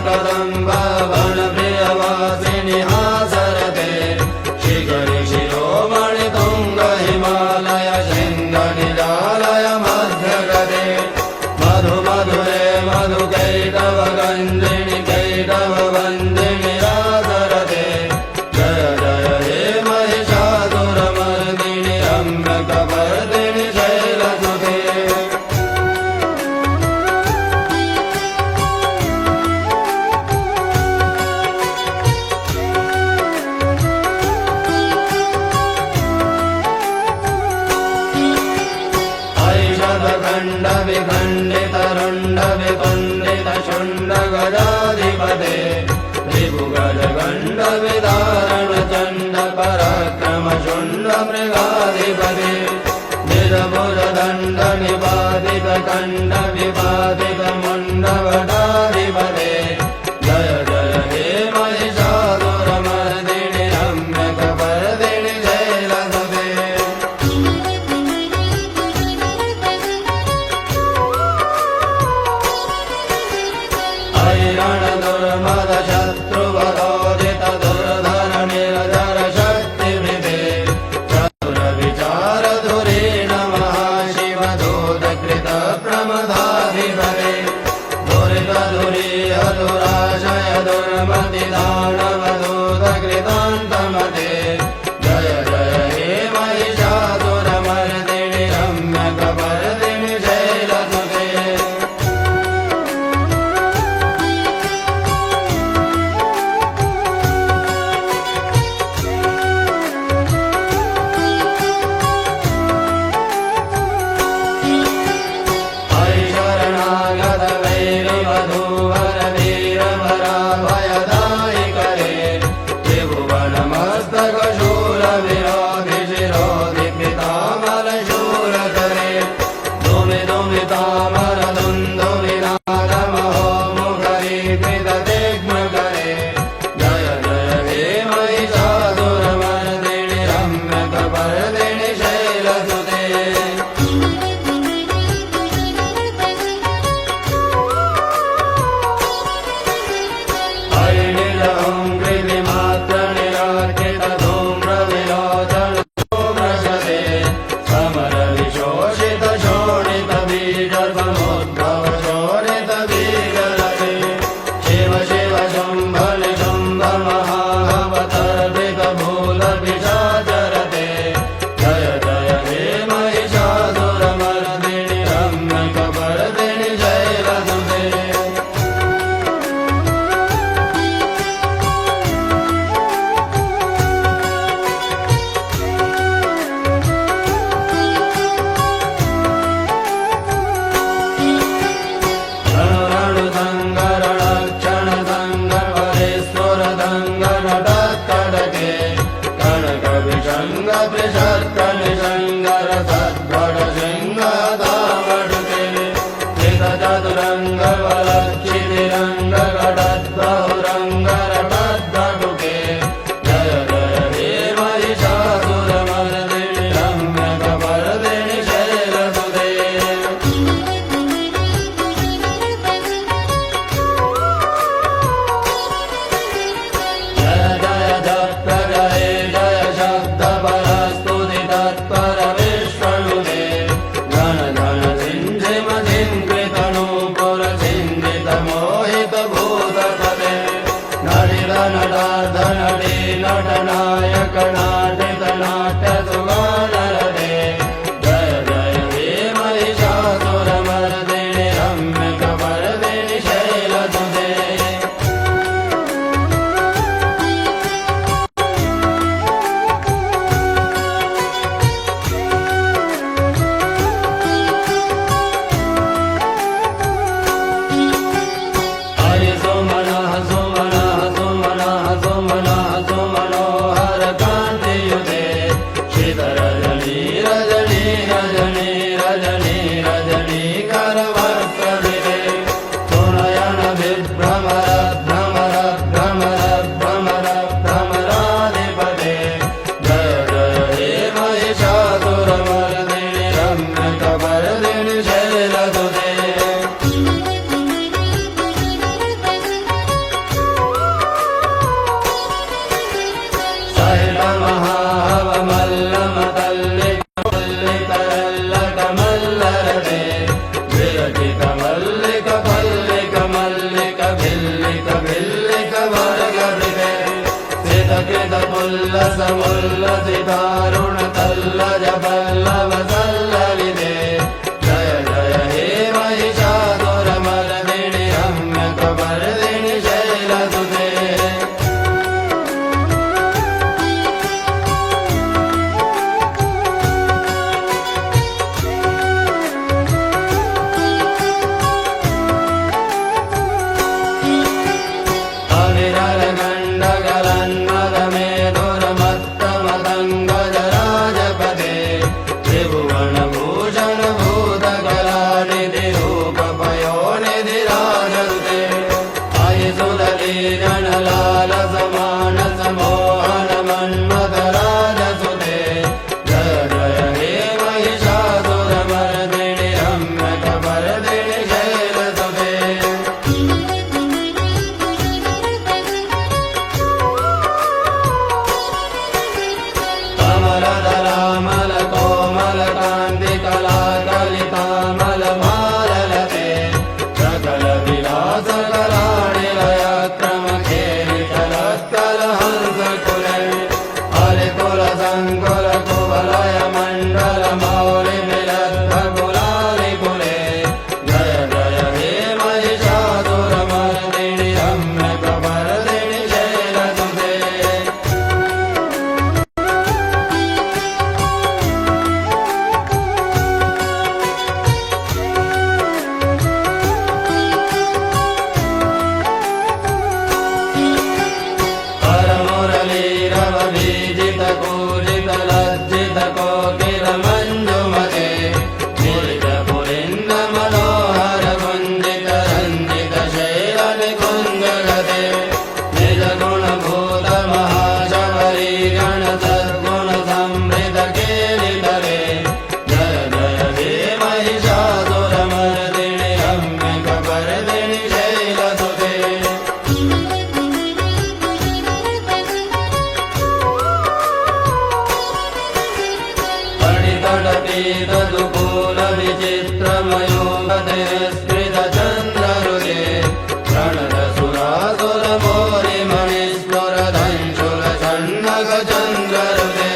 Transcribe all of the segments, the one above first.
कदम्ब one प्रियवासिनि हासरते शिखरि शिरोमणि तुंग हिमालय शृंग निजालय मध्यगते मधु मधुरे मधु कैटव गंजिनि कैटव वंदिनि रासरते जय जय हे महिषासुरमर्दिनि रम्यकपर्दिनि शैलसुते खंड विखंडित रुंड विकुंडित शुंड गजाधिपते त्रिभुगज गंड विदारण चंड पराक्रम शुंड मृगाधिपते निजभुज दंड निपातित कंड विपातित मुंड वटाधिपते जय जय हे महिषासुरमर्दिनि रम्यकपर्दिनि शैलसुते दुर्मद शत्रुवरोदित दुर्धर निर्धर शक्तिवृते चतुर विचार धुरेण महाशिव दूतकृत प्रमदाधिपते दुरित धुरीय दुराशय दुर्मति दानव दूतकृतान्तमते जय जय हे महिषासुरमर्दिनि रम्यकपर्दिनि शैलसुते समर विशोषित शोणित बीज मल्लज पल्लव सल्ललिते जय जय हे महिषासुरमर्दिनि रम्यकपर्दिनि शैलसुते जनलाल समान समोहन मन्मथराजसुते जय जय हे महिषासुरमर्दिनि रम्यकपर्दिनि शैलसुते कमलदलामलकोमलकान्तिकलाकलितामलभाललते सकल विलास संकुल कुवलय मंडल मौलि मिलद्भकुलानि कुले जय जय हे महिषासुरमर्दिनि रम्यकपर्दिनि शैलसुते परमुरलीरवबीजित पूजित लज्जित कोकिल मंजुमते मुरित पुलिन्द मनोहर कुंजित रंजित शैल निकुंजगते निज गुण भूत महाशबरी गण सद्गुण समृत केलितरे जय जय हे महिषासुरमर्दिनि रम्यकपर्दिनि शैलसुते तदुकूल विचित्रमयोगते स्मृत चन्द्रहृदे प्रणत सुरासुर मोरि मणिस्फुर धंशुल षण्णक चन्द्रहृदे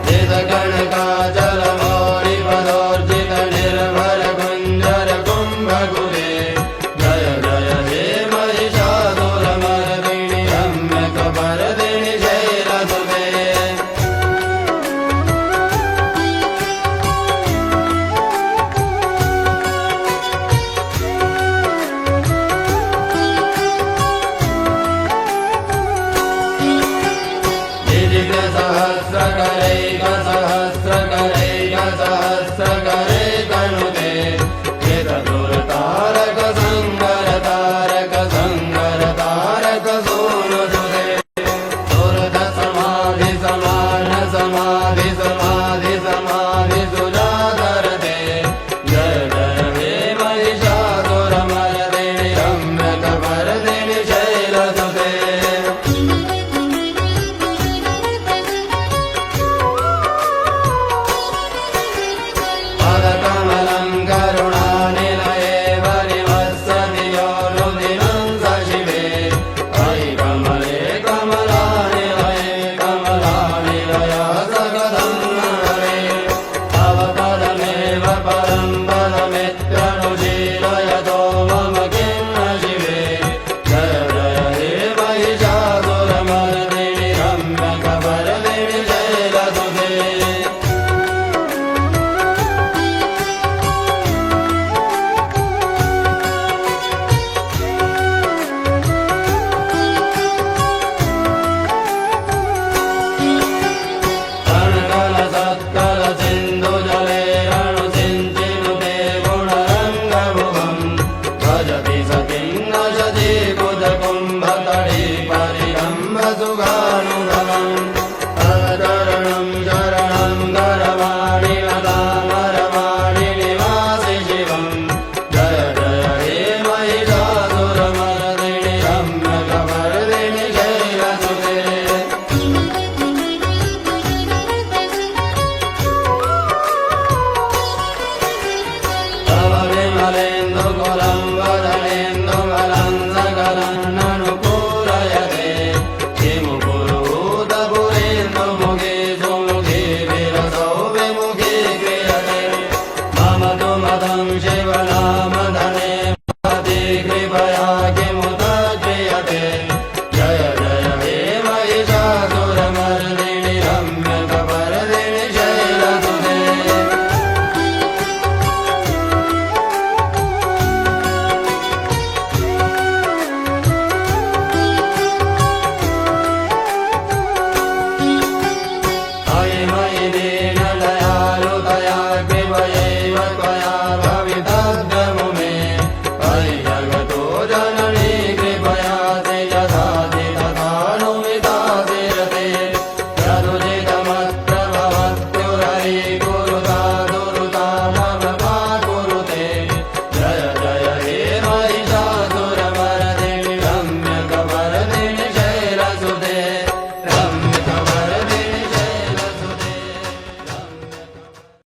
जित कनकाचल मौरि पदोर्जित निर्भर कुञ्जर कुम्भकुले जय जय हे महिषासुरमर्दिनि रम्यकपर्दिनि शैलसुते सहस्रकरैक सहस्रकरैक सहस्रकरैक नुते चितदुर्तारक संगर तारक संगर तारक सूनुसुते सुरत समाधि समान समाधि समाधि समाधि सुजागरते जय जय हे महिषासुरमर्दिनि रम्यकपर्दिनि शैलसुते कमलं करुणानिलये वरिवत्सति योनुदिनं सशिवे अयि कमले कमलानिलये कमलानिलया सकदं नरे तव पदमेव परं पदमित्यनुशीलयतो मम किं न शिवे जय जय हे महिषासुरमर्दिनि रम्यकपर्दिनि शैलसुते सत्कल सिंधु जले रणु सिंचिनुते गुणरंगभुवं भजति सतिं नशति कुज कुम्भतटी परिरम्भ सुखानुभवम् अचरणं शरणं गरवाणि लतामरवाणि निवासि शिवं जय जय हे महिषासुरमर्दिनि रम्यकपर्दिनि शैलसुते तव विमलेन्दुकुलं वदने